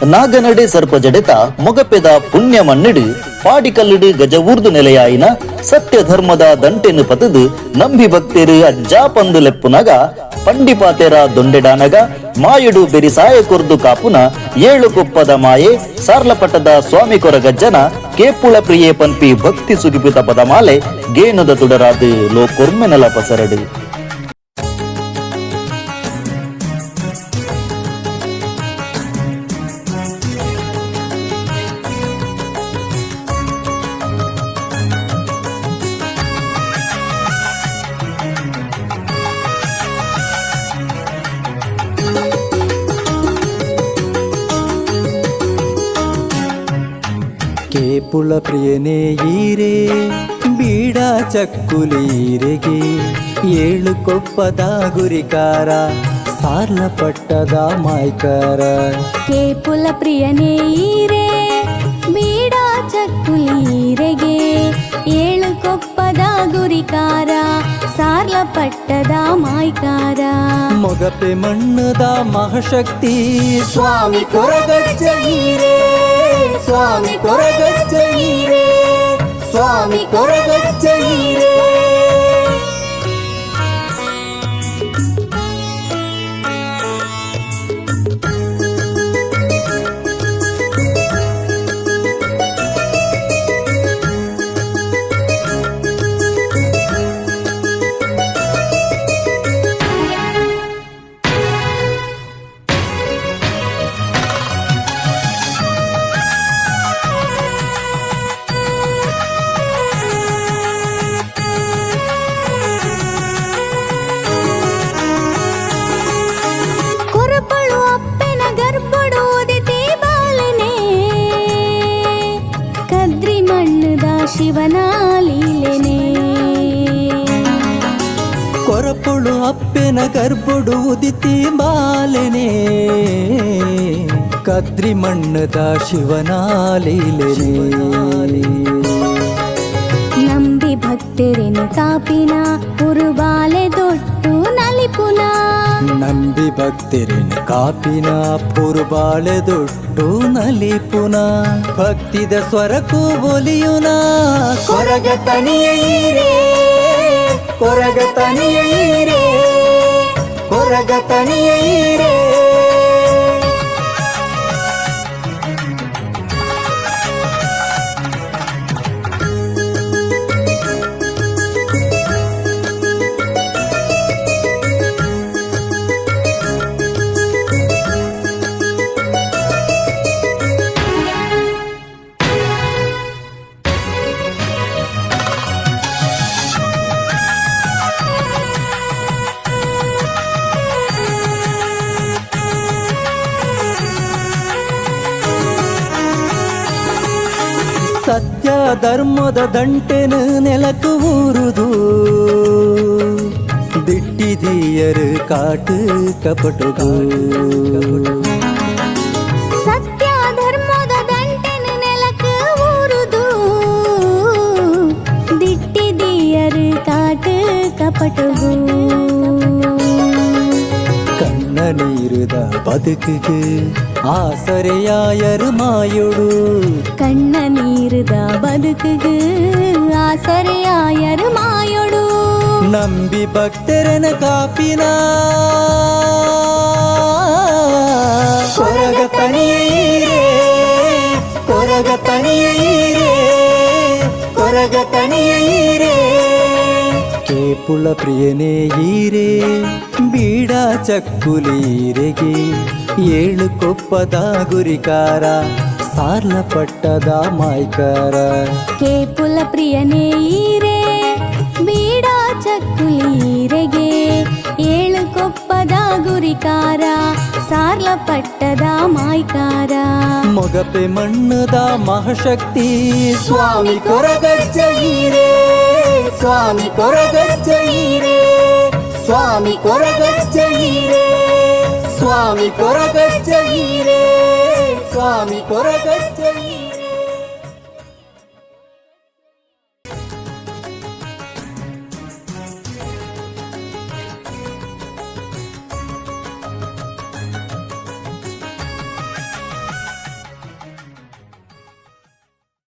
நாகநடு சர்ப்பஜடித ಮೊಗಪೆದ ಪುಣ್ಯ ಮಣ್ಣಿಡು ಪಾಡಿಕಲ್ಲಿಡು ಗಜವೂರ್ದು ನೆಲೆಯಾಯಿನ ಸತ್ಯ ಧರ್ಮದ ದಂಟೆನು ಪತದು ನಂಬಿ ಭಕ್ತರು ಅಜ್ಜಾ ಪಂದು ಲೆಪ್ಪುನಗ ಪಂಡಿಪಾತೆರ ದೊಂಡೆಡಾನಗ ಮಾಯುಡು ಬೆರಿಸಾಯ ಕೊರ್ದು ಕಾಪುನ ಏಳು ಕೊಪ್ಪದ ಮಾಯೆ ಸಾರ್ಲಪಟ್ಟದ ಸ್ವಾಮಿ ಕೊರಗಜ್ಜನ ಕೇಪುಳ ಪ್ರಿಯೆ ಪನ್ಪಿ ಭಕ್ತಿ ಸುಗಿಪಿತ ಪದಮಾಲೆ ಗೇನುದ ತುಡರಾದು ಲೋ ಕೊರ್ಮೆನಲ ಪಸರಡು ಕೇಪುಳ ಪ್ರಿಯನೇ ಈರೇ ಬೀಡ ಚಕ್ಕುಲೀರೆಗೆ ಏಳು ಕೊಪ್ಪದ ಗುರಿಕಾರ ಸಾರ್ಲ ಪಟ್ಟದ ಮಾಯ್ಕಾರ ಕೇಪುಳ ಪ್ರಿಯನೇ ಈರೇ ಬೀಡ ಚಕ್ಕುಲೀರೆಗೆ ಏಳು ಕೊಪ್ಪದ ಗುರಿಕಾರ ಸಾರ್ಲ ಪಟ್ಟದ ಮಾಯ್ಕಾರ ಮೊಗಪೆ ಮಣ್ಣದ ಮಹಾಶಕ್ತಿ ಸ್ವಾಮಿ ಕೊರಗಜ್ಜ ಈರೇ ಸ್ವಾಮಿ ಕೊರಗಜ್ಜ ಈರೇ ಸ್ವಾಮಿ ಕೊರಗಜ್ಜ ಈರೇ ಶಿವನ ಲೀಲೆನೆ ಕೊರಪುಳು ಅಪ್ಪೆನ ಗರ್ಭುಡು ಉದಿತಿ ಬಾಲೆನೆ ಕದ್ರಿ ಮಣ್ಣದ ಶಿವನ ಲೀಲೆನೆ ನಂಬಿ ಭಕ್ತರಿನ ಕಾಪಿನ ಪುರುಬಾಲೆ ದೊಟ್ಟು ನಲಿಪುನ ನಂಬಿ ಭಕ್ತರಿನ ಕಾಪಿನ ಪುರುಬಾಳೆ ದೊಟ್ಟು ನಲಿಪುನ ಭಕ್ತಿದ ಸ್ವರಕ್ಕೂ ಒಲಿಯುನ ಕೊರಗ ತನಿಯೀರೇ ಕೊರಗ ತನಿಯೀರೇ ಕೊರಗ ತನಿಯೀರೇ ಸತ್ಯ ಧರ್ಮದ ದಂಟೆನು ನೆಲಕು ಊರುದು ದಿಟ್ಟಿದಿಯರು ಕಾಟು ಕಪಟುಗು ಸತ್ಯ ಧರ್ಮದ ದಂಟೆನು ನೆಲಕು ಊರುದು ದಿಟ್ಟಿದಿಯರು ಕಾಟು ಕಪಟುಗು ಕಣ್ಣ ನೀರುದ ಬದುಕಿಗೆ ಆಸರೆಯಾಯರು ಮಾಯುಡು ಕಣ್ಣ ನೀರುದ ಬದುಕಿಗೆ ಆಸರೆಯಾಯರು ಮಾಯೋಡು ನಂಬಿ ಭಕ್ತರನ ಕಾಪಿನ ಕೊರಗ ತನಿಯೀರೇ ಕೊರಗ ತನಿಯೀರೇ ಕೊರಗ ತನಿಯೀರೇ ಕೇಪುಳ ಪ್ರಿಯನೇ ಈರೇ ಬೀಡ ಚಕ್ಕುಲೀರೆಗೆ ಏಳು ಕೊಪ್ಪದ ಗುರಿಕಾರ ಸಾರ್ಲ ಪಟ್ಟದ ಮಾಯ್ಕಾರ ಕೇಪುಳ ಪ್ರಿಯನೇ ಈರೇ ಬೀಡ ಚಕ್ಕುಲೀರೆಗೆ ಏಳು ಕೊಪ್ಪದ ಗುರಿಕಾರ ಸಾರ್ಲ ಪಟ್ಟದ ಮಾಯ್ಕಾರ ಮೊಗಪೆ ಮಣ್ಣದ ಮಹಾಶಕ್ತಿ ಸ್ವಾಮಿ ಕೊರಗಜ್ಜ ಈರೇ ಸ್ವಾಮಿ ಕೊರಗಜ್ಜ ಈರೇ ಸ್ವಾಮಿ ಕೊರಗಜ್ಜ ಈರೇ ಸ್ವಾಮಿ ಕೊರಗಜ್ಜ ಈರೇ ಸ್ವಾಮಿ ಕೊರಗಜ್ಜ ಈರೇ